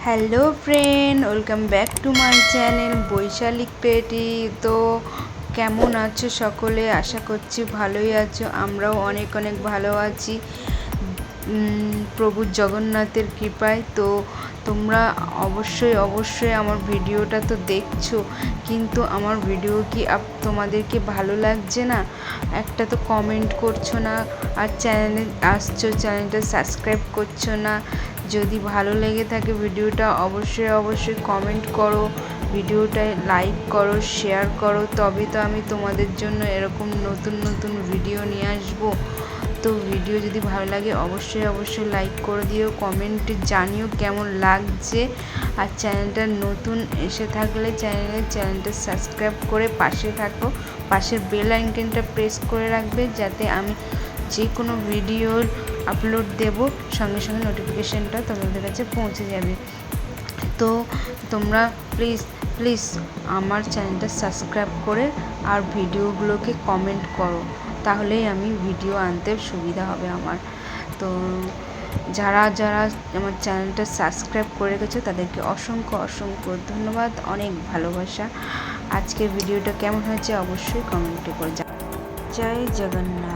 Hello friend, welcome back to my channel Baishali creative. তো কেমন আছো সকলে? আশা করছি ভালোই আছো। আমরাও অনেক অনেক ভালো আছি প্রভু জগন্নাথের কৃপায়। তো তোমরা অবশ্যই আমার ভিডিওটা তো দেখছো, কিন্তু আমার ভিডিও কি তোমাদেরকে ভালো লাগছে না? একটা তো কমেন্ট করছো না, আর চ্যানেলে আসছো চ্যানেলটা সাবস্ক্রাইব করছো না। যদি ভালো লেগে থাকে ভিডিওটা অবশ্যই কমেন্ট করো, ভিডিওটায় লাইক করো, শেয়ার করো, তবে তো আমি তোমাদের জন্য এরকম নতুন ভিডিও নিয়ে আসবো। তো ভিডিও যদি ভালো লাগে অবশ্যই লাইক করে দিও, কমেন্টে জানিও কেমন লাগছে। আর চ্যানেলটা নতুন এসে থাকলে চ্যানেলটা সাবস্ক্রাইব করে পাশে থাকো, পাশের বেল আইকনটা প্রেস করে রাখবে, যাতে আমি যে কোনো ভিডিওর আপলোড দেব সঙ্গে নোটিফিকেশানটা তোমাদের কাছে পৌঁছে যাবে। তো তোমরা প্লিজ আমার চ্যানেলটা সাবস্ক্রাইব করে আর ভিডিওগুলোকে কমেন্ট করো, তাহলেই আমি ভিডিও আনতে সুবিধা হবে আমার। তো যারা আমার চ্যানেলটা সাবস্ক্রাইব করে রেখেছো তাদেরকে অসংখ্য ধন্যবাদ, অনেক ভালোবাসা। আজকের ভিডিওটা কেমন হয়েছে অবশ্যই কমেন্টে করে জয় জগন্নাথ।